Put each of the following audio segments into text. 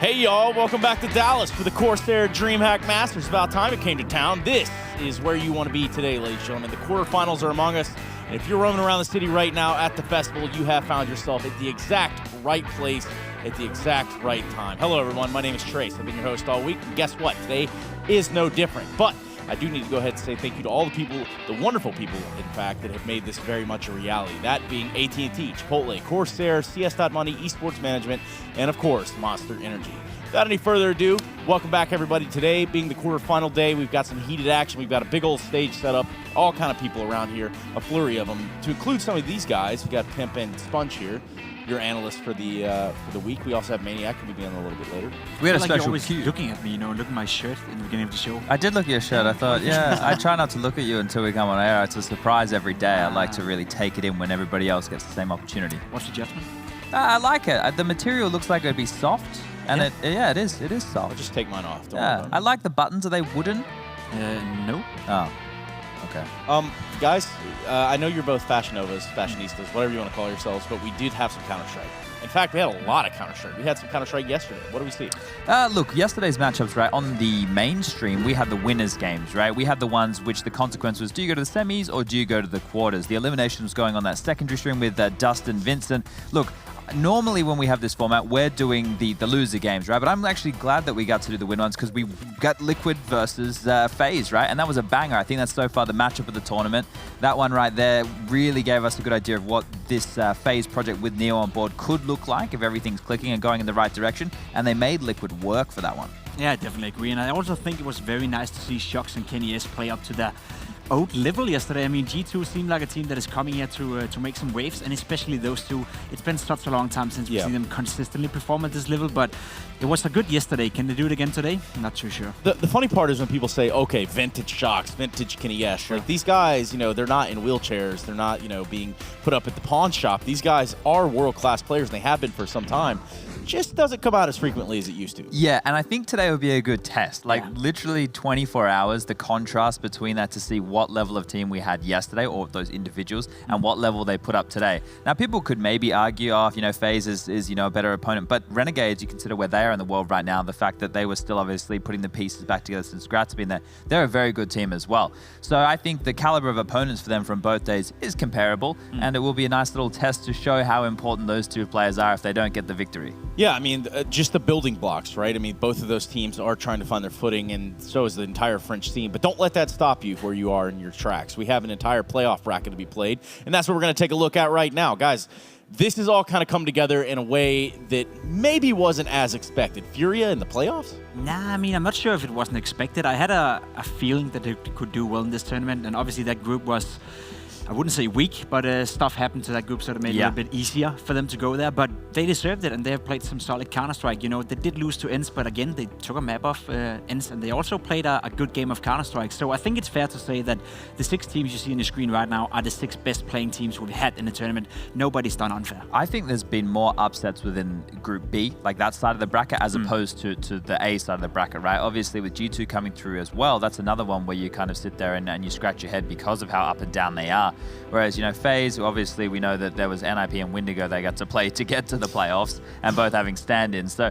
Hey y'all, welcome back to Dallas for the CORSAIR DreamHack Masters. About time it came to town. This is where you want to be today, ladies and gentlemen. The quarterfinals are among us. And if you're roaming around the city right now at the festival, you have found yourself at the exact right place at the exact right time. Hello everyone, my name is Trace. I've been your host all week. And guess what? Today is no different. But I do need to go ahead and say thank you to all the people, the wonderful people, in fact, that have made this very much a reality. That being AT&T, Chipotle, CORSAIR, CS.Money, Esports Management, and of course, Monster Energy. Without any further ado, welcome back everybody. Today being the quarterfinal day, we've got some heated action. We've got a big old stage set up, all kind of people around here, a flurry of them. To include some of these guys, we've got Pimp and Sponge here, your analyst for the week. We also have Maniac, who will be on a little bit later. We had a special always looking at me, you know, look at my shirt in the beginning of the show. I did look at your shirt. I thought, yeah, I try not to look at you until we come on air. It's a surprise every day. I like to really take it in when everybody else gets the same opportunity. What's the judgment? I like it. The material looks like it'd be soft, and it is soft. I'll just take mine off. Don't worry about it. I like the buttons. Are they wooden? No. Oh, okay. Guys, I know you're both fashionovas, fashionistas, whatever you want to call yourselves, but we did have some Counter-Strike. In fact, we had a lot of Counter-Strike. We had some Counter-Strike yesterday. What do we see? Look, yesterday's matchups, right, on the mainstream, we had the winners games, right? We had the ones which the consequence was, do you go to the semis or do you go to the quarters? The elimination was going on that secondary stream with Dustin, Vincent. Look, normally when we have this format, we're doing the loser games, right? But I'm actually glad that we got to do the win ones because we got Liquid versus FaZe, right? And that was a banger. I think that's so far the matchup of the tournament. That one right there really gave us a good idea of what this FaZe project with Neo on board could look like if everything's clicking and going in the right direction. And they made Liquid work for that one. Yeah, I definitely agree. And I also think it was very nice to see Shox and Kenny S play up to the old level yesterday. I mean, G2 seemed like a team that is coming here to make some waves, and especially those two. It's been such a long time since we've seen them consistently perform at this level, but it was a good yesterday. Can they do it again today? Not too sure. The funny part is when people say, okay, vintage Shox, vintage Kenny Yesh. Like, these guys, you know, they're not in wheelchairs. They're not, you know, being put up at the pawn shop. These guys are world-class players, and they have been for some time. Just doesn't come out as frequently as it used to. Yeah, and I think today would be a good test. Like, literally 24 hours, the contrast between that to see what level of team we had yesterday, or those individuals, and what level they put up today. Now, people could maybe argue, oh, you know, FaZe is you know, a better opponent, but Renegades, you consider where they are in the world right now, the fact that they were still obviously putting the pieces back together since Grat's been there, they're a very good team as well. So I think the caliber of opponents for them from both days is comparable, and it will be a nice little test to show how important those two players are if they don't get the victory. Yeah, I mean, just the building blocks, right? I mean, both of those teams are trying to find their footing, and so is the entire French team. But don't let that stop you where you are in your tracks. We have an entire playoff bracket to be played, and that's what we're going to take a look at right now. Guys, this has all kind of come together in a way that maybe wasn't as expected. Furia in the playoffs? Nah, I mean, I'm not sure if it wasn't expected. I had a feeling that they could do well in this tournament, and obviously that group was, I wouldn't say weak, but stuff happened to that group, so it made it a little bit easier for them to go there. But they deserved it, and they have played some solid Counter-Strike. You know, they did lose to ENCE, but again, they took a map off ENCE, and they also played a good game of Counter-Strike. So I think it's fair to say that the 6 teams you see on the screen right now are the 6 best playing teams we've had in the tournament. Nobody's done unfair. I think there's been more upsets within Group B, like that side of the bracket, as opposed to the A side of the bracket, right? Obviously, with G2 coming through as well, that's another one where you kind of sit there and you scratch your head because of how up and down they are. Whereas, you know, FaZe, obviously we know that there was NIP and Windigo they got to play to get to the playoffs, and both having stand-ins. So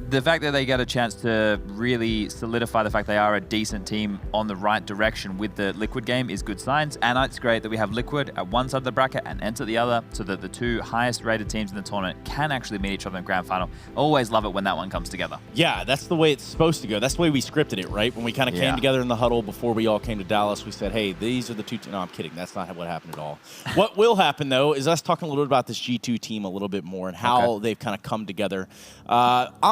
the fact that they get a chance to really solidify the fact they are a decent team on the right direction with the Liquid game is good signs. And it's great that we have Liquid at one side of the bracket and ENCE at the other, so that the 2 highest rated teams in the tournament can actually meet each other in the grand final. Always love it when that one comes together. Yeah, that's the way it's supposed to go. That's the way we scripted it, right? When we kind of came together in the huddle before we all came to Dallas, we said, hey, these are the 2 No, I'm kidding. That's not what happened at all. What will happen, though, is us talking a little bit about this G2 team a little bit more and how they've kind of come together.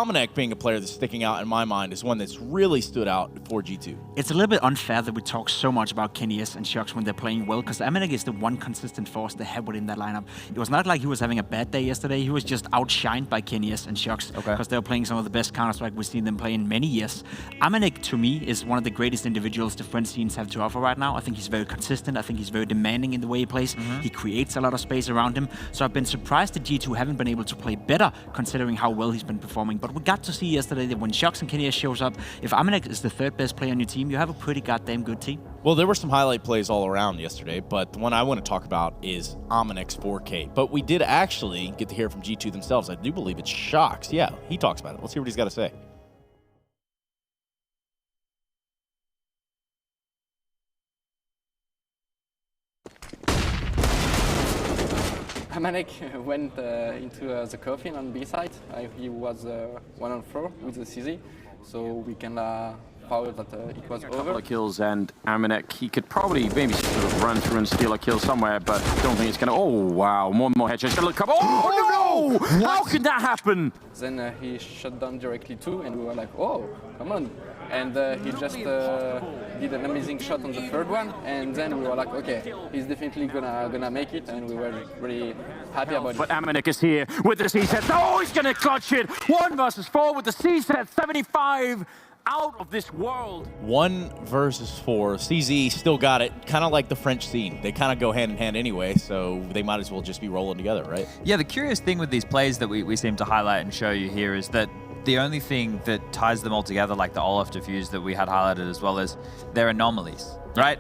Amanek being a player that's sticking out in my mind is one that's really stood out for G2. It's a little bit unfair that we talk so much about Kenny S and Shox when they're playing well, because Amanek is the one consistent force they have within that lineup. It was not like he was having a bad day yesterday. He was just outshined by Kenny S and Shox because they were playing some of the best Counter-Strike we've seen them play in many years. Amanek, to me, is one of the greatest individuals the French scenes have to offer right now. I think he's very consistent. I think he's very demanding in the way he plays. He creates a lot of space around him. So I've been surprised that G2 haven't been able to play better, considering how well he's been performing. But we got to see yesterday that when Shox and Kenya shows up, if Amanek is the third best player on your team, you have a pretty goddamn good team. Well, there were some highlight plays all around yesterday, but the one I want to talk about is Amanek's 4K. But we did actually get to hear from G2 themselves. I do believe it's Shox. Yeah, he talks about it. Let's hear what he's got to say. Amanek went into the coffin on B side. He was 1-on-4 with the CZ, so we can found that it was A over. couple of kills, and Amanek, he could probably maybe sort of run through and steal a kill somewhere, but I don't think it's going to. Oh, wow, more and more headshots. Got a couple. Oh, no! How could that happen? Then he shot down directly too, and we were like, oh, come on. And he just did an amazing shot on the third one, and then we were like, okay, he's definitely gonna make it, and we were really happy about it. But Amanek is here with the C-set. Oh, he's going to clutch it. 1 versus 4 with the C-set. 75 out of this world. 1 versus 4. CZ still got it, kind of like the French scene. They kind of go hand in hand anyway, so they might as well just be rolling together, right? Yeah, the curious thing with these plays that we seem to highlight and show you here is that the only thing that ties them all together, like the Olaf diffuse that we had highlighted as well, is they're anomalies, right?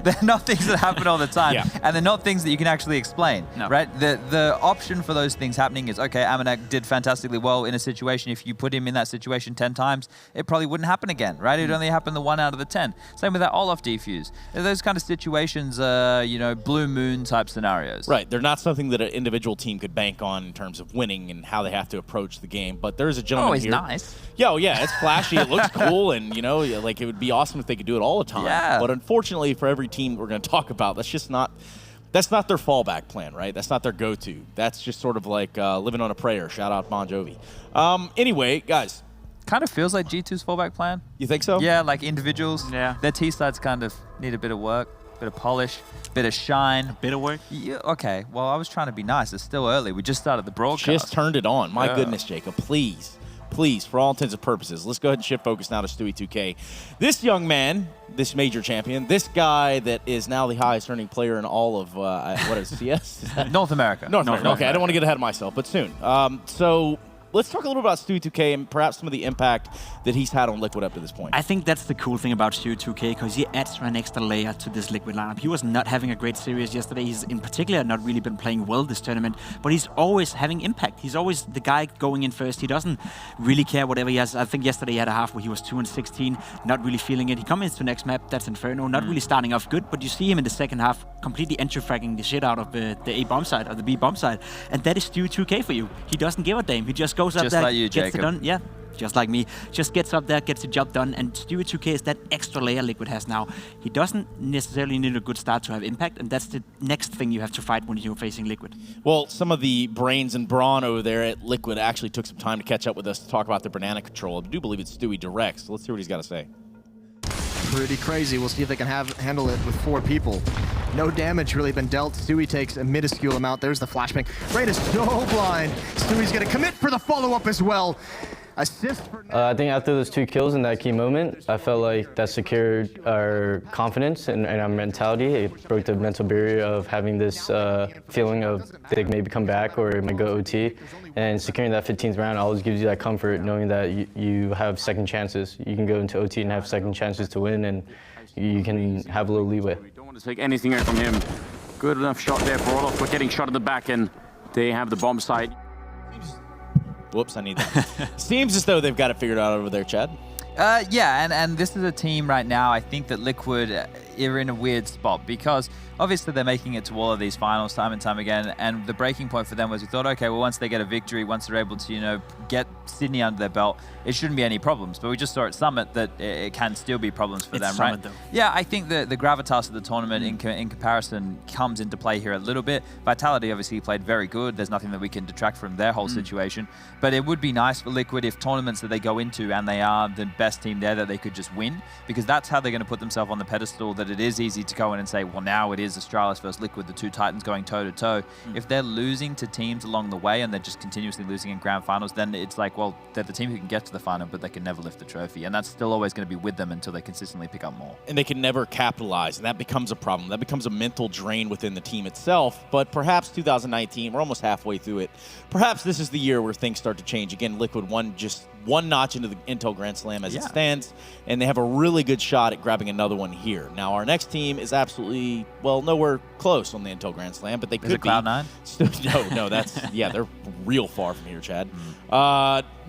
They're not things that happen all the time, and they're not things that you can actually explain, right? The option for those things happening is, okay, Amanek did fantastically well in a situation. If you put him in that situation 10 times, it probably wouldn't happen again, right? It would only happen the 1 out of the 10. Same with that Olaf defuse. Those kind of situations, you know, blue moon type scenarios. Right, they're not something that an individual team could bank on in terms of winning and how they have to approach the game, but there's a gentleman Always here. nice. Yeah, oh yeah, it's flashy, it looks cool, and you know, like it would be awesome if they could do it all the time. Yeah. But unfortunately, for every team we're going to talk about, that's not their fallback plan, right? That's not their go-to. That's just sort of like living on a prayer. Shout out Bon Jovi. Anyway, guys. Kind of feels like G2's fallback plan. You think so? Yeah, like individuals. Yeah. Their T-sides kind of need a bit of work, bit of polish, bit of shine. Bit of work? Yeah, okay, well, I was trying to be nice. It's still early. We just started the broadcast. Just turned it on. My goodness, Jacob, please. Please, for all intents and purposes, let's go ahead and shift focus now to Stewie 2K. This young man, this major champion, this guy that is now the highest earning player in all of, what is CS? North America. North America. Okay, I don't want to get ahead of myself, but soon. So let's talk a little about Stewie 2K and perhaps some of the impact that he's had on Liquid up to this point. I think that's the cool thing about Stewie 2K, because he adds an extra layer to this Liquid lineup. He was not having a great series yesterday. He's in particular not really been playing well this tournament, but he's always having impact. He's always the guy going in first. He doesn't really care whatever he has. I think yesterday he had a half where he was 2-16, not really feeling it. He comes into the next map, that's Inferno, not really starting off good, but you see him in the second half completely entry-fragging the shit out of the A bomb side, or the B bomb side, and that is Stewie 2K for you. He doesn't give a damn. He just goes up Just there, like you, gets Jacob. it done. Yeah. Just like me, just gets up there, gets the job done, and Stewie 2K is that extra layer Liquid has now. He doesn't necessarily need a good start to have impact, and that's the next thing you have to fight when you're facing Liquid. Well, some of the brains and brawn over there at Liquid actually took some time to catch up with us to talk about the banana control. I do believe it's Stewie direct, so let's see what he's got to say. Pretty crazy. We'll see if they can handle it with 4 people. No damage really been dealt. Stewie takes a minuscule amount. There's the flashbang. Rain is so blind. Stewie's going to commit for the follow-up as well. Assist for I think after those 2 kills in that key moment, I felt like that secured our confidence and our mentality. It broke the mental barrier of having this feeling of they maybe come back or it might go OT. And securing that 15th round always gives you that comfort, knowing that you have second chances. You can go into OT and have second chances to win, and you can have a little leeway. We don't want to take anything out from him. Good enough shot there for Olaf, but getting shot at the back, and they have the bomb site. Whoops, I need that. Seems as though they've got it figured out over there, Chad. Yeah, and this is a team right now, I think that Liquid are in a weird spot because obviously they're making it to all of these finals time and time again, and the breaking point for them was we thought, okay, well, once they get a victory, once they're able to, you know, get Sydney under their belt, it shouldn't be any problems. But we just saw at Summit that it can still be problems for them, Summit, right? though. Yeah, I think the gravitas of the tournament in comparison comes into play here a little bit. Vitality obviously played very good. There's nothing that we can detract from their whole situation. But it would be nice for Liquid if tournaments that they go into and they are the best team there, that they could just win, because that's how they're going to put themselves on the pedestal, that it is easy to go in and say, well, now it is Astralis versus Liquid, the 2 Titans going toe-to-toe. If they're losing to teams along the way and they're just continuously losing in grand finals, then it's like, well, well, they're the team who can get to the final, but they can never lift the trophy. And that's still always going to be with them until they consistently pick up more. And they can never capitalize, and that becomes a problem. That becomes a mental drain within the team itself. But perhaps 2019, we're almost halfway through it. Perhaps this is the year where things start to change. Again, Liquid just one notch into the Intel Grand Slam as it stands, and they have a really good shot at grabbing another one here. Now, our next team is absolutely, well, nowhere close on the Intel Grand Slam, but they could be. Cloud9? No, that's, yeah, they're real far from here, Chad.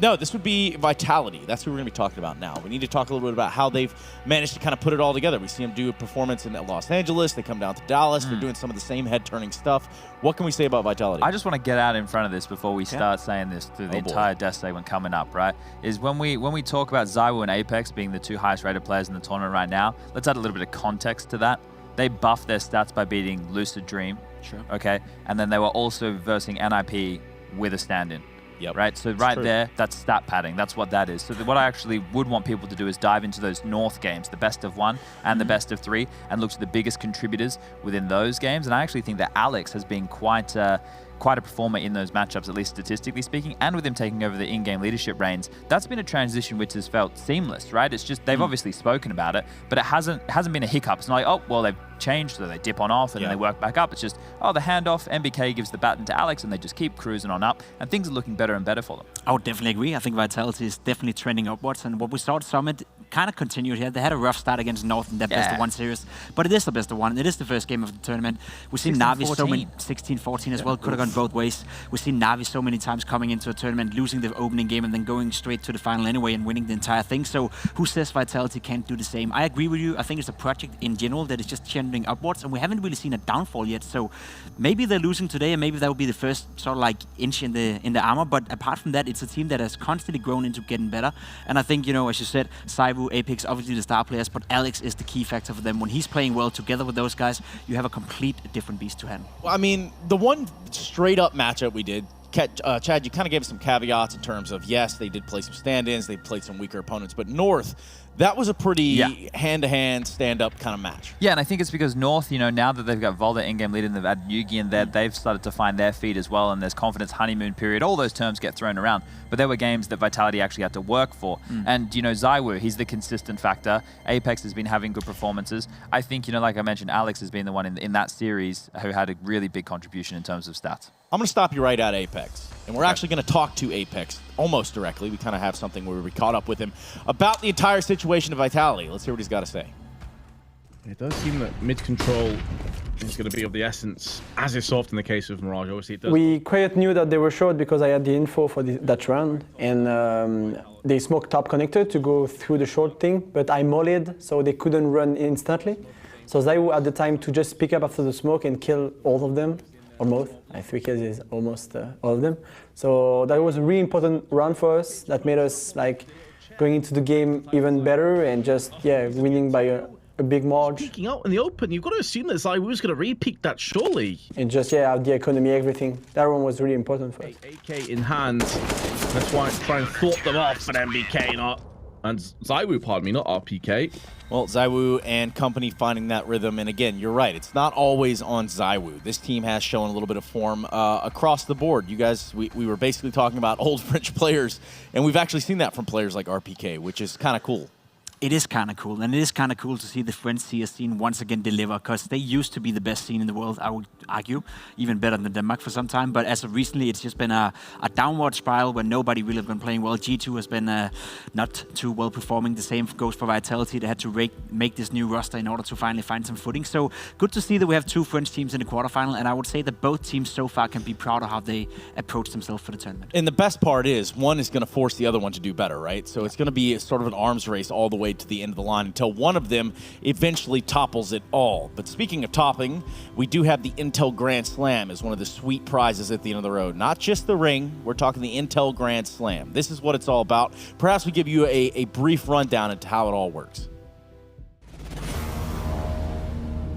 No, this would be Vitality. That's who we're going to be talking about now. We need to talk a little bit about how they've managed to kind of put it all together. We see them do a performance in Los Angeles. They come down to Dallas. They're doing some of the same head-turning stuff. What can we say about Vitality? I just want to get out in front of this before we start saying this through the entire Death segment coming up, right? Is when we talk about ZywOo and Apex being the two highest-rated players in the tournament right now, let's add a little bit of context to that. They buffed their stats by beating Lucid Dream. Sure. Okay? And then they were also versing NIP with a stand-in. Yep. Right? So right there, that's stat padding. That's what that is. So what I actually would want people to do is dive into those North games, the best of 1 and the best of 3, and look to the biggest contributors within those games. And I actually think that Alex has been quite a performer in those matchups, at least statistically speaking, and with him taking over the in-game leadership reins. That's been a transition which has felt seamless, right? It's just, they've obviously spoken about it, but it hasn't been a hiccup. It's not like, oh, well, they've changed, so they dip on off and then they work back up. It's just, oh, the handoff, MBK gives the baton to Alex, and they just keep cruising on up, and things are looking better and better for them. I would definitely agree. I think Vitality is definitely trending upwards, and what we saw at Summit kind of continued here. They had a rough start against North in their best of 1 series, but it is the best of 1. It is the first game of the tournament. We've seen Na'Vi so many 16-14 as well. Could have gone both ways. We've seen Na'Vi so many times coming into a tournament, losing the opening game and then going straight to the final anyway and winning the entire thing. So who says Vitality can't do the same? I agree with you. I think it's a project in general that is just trending upwards, and we haven't really seen a downfall yet. So maybe they're losing today, and maybe that will be the first sort of like inch in the armor. But apart from that, it's a team that has constantly grown into getting better. And I think, you know, as you said, ZywOo, Apex, obviously the star players, but Alex is the key factor for them. When he's playing well together with those guys, you have a complete different beast to handle. Well, I mean, the one straight up matchup we did, Chad, you kind of gave us some caveats in terms of, yes, they did play some stand-ins, they played some weaker opponents, but North, that was a pretty hand-to-hand, stand-up kind of match. Yeah, and I think it's because North, you know, now that they've got Volda in-game lead and they've added Yugi in there, they've started to find their feet as well, and there's confidence honeymoon period. All those terms get thrown around, but there were games that Vitality actually had to work for. And, you know, ZywOo, he's the consistent factor. Apex has been having good performances. I think, you know, like I mentioned, Alex has been the one in that series who had a really big contribution in terms of stats. I'm going to stop you right at Apex, and we're actually going to talk to Apex almost directly. We kind of have something where we caught up with him about the entire situation of Vitality. Let's hear what he's got to say. It does seem that mid-control is going to be of the essence, as is so often the case with Mirage. Obviously, it does. We quite knew that they were short because I had the info for that run, and they smoked top connector to go through the short thing, but I mollied, so they couldn't run instantly. So ZywOo had the time to just pick up after the smoke and kill all of them. Almost. 3 kills is almost all of them. So that was a really important run for us. That made us like going into the game even better and just winning by a big margin. Peeking out in the open, you've got to assume that ZywOo's going to re-peak that surely. And just have the economy, everything. That one was really important for us. AK in hand. That's why try and thwart them off, but MBK not. And ZywOo, pardon me, not RPK. Well, ZywOo and company finding that rhythm, and again, you're right, it's not always on ZywOo. This team has shown a little bit of form across the board. You guys, we were basically talking about old French players, and we've actually seen that from players like RPK, which is kind of cool. It is kind of cool, and it is kind of cool to see the French CS scene once again deliver, because they used to be the best scene in the world, I would argue, even better than Denmark for some time, but as of recently, it's just been a downward spiral where nobody really has been playing well. G2 has been not too well performing. The same goes for Vitality. They had to make this new roster in order to finally find some footing, so good to see that we have 2 French teams in the quarterfinal, and I would say that both teams so far can be proud of how they approach themselves for the tournament. And the best part is, one is going to force the other one to do better, right? So it's going to be sort of an arms race all the way to the end of the line until one of them eventually topples it all. But speaking of topping, we do have the Intel Grand Slam as one of the sweet prizes at the end of the road. Not just the ring, we're talking the Intel Grand Slam. This is what it's all about. Perhaps we give you a brief rundown into how it all works.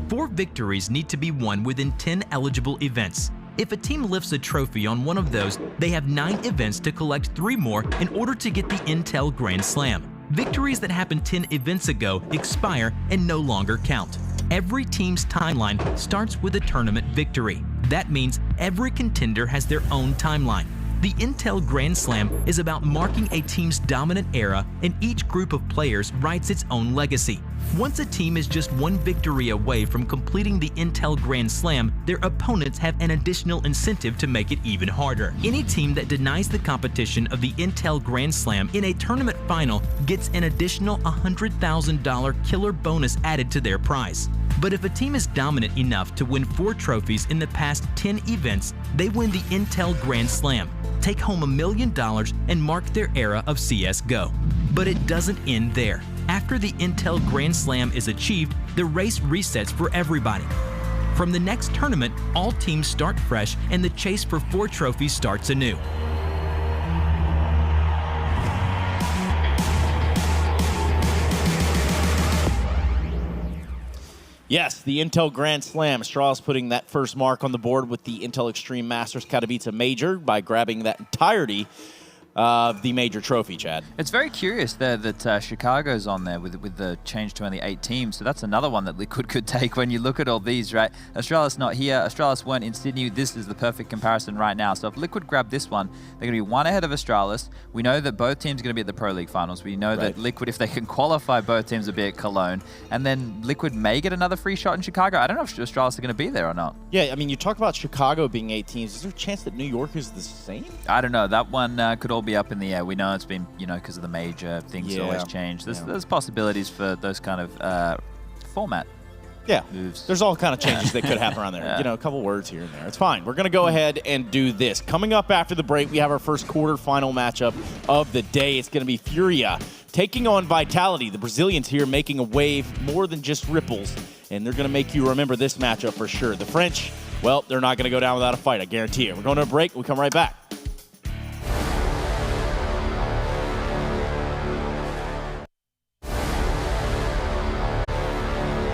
4 victories need to be won within 10 eligible events. If a team lifts a trophy on one of those, they have 9 events to collect 3 more in order to get the Intel Grand Slam. Victories that happened 10 events ago expire and no longer count. Every team's timeline starts with a tournament victory. That means every contender has their own timeline. The Intel Grand Slam is about marking a team's dominant era, and each group of players writes its own legacy. Once a team is just one victory away from completing the Intel Grand Slam, their opponents have an additional incentive to make it even harder. Any team that denies the competition of the Intel Grand Slam in a tournament final gets an additional $100,000 killer bonus added to their prize. But if a team is dominant enough to win 4 trophies in the past 10 events, they win the Intel Grand Slam, take home $1 million, and mark their era of CSGO. But it doesn't end there. After the Intel Grand Slam is achieved, the race resets for everybody. From the next tournament, all teams start fresh and the chase for 4 trophies starts anew. Yes, the Intel Grand Slam. Astralis putting that first mark on the board with the Intel Extreme Masters Katowice Major by grabbing that entirety of the major trophy, Chad. It's very curious there that Chicago's on there with the change to only 8 teams. So that's another one that Liquid could take when you look at all these, right? Astralis not here. Astralis weren't in Sydney. This is the perfect comparison right now. So if Liquid grab this one, they're going to be 1 ahead of Astralis. We know that both teams are going to be at the Pro League Finals. We know that Liquid, if they can qualify, both teams will be at Cologne. And then Liquid may get another free shot in Chicago. I don't know if Astralis are going to be there or not. Yeah, I mean, you talk about Chicago being 8 teams. Is there a chance that New York is the same? I don't know. That one could all be up in the air. We know it's been, because of the major, things always change. There's possibilities for those kind of format moves. There's all kind of changes that could happen around there. A couple words here and there. It's fine. We're going to go ahead and do this. Coming up after the break, we have our first quarterfinal matchup of the day. It's going to be Furia taking on Vitality. The Brazilians here making a wave more than just ripples, and they're going to make you remember this matchup for sure. The French, well, they're not going to go down without a fight. I guarantee it. We're going to a break. We'll come right back.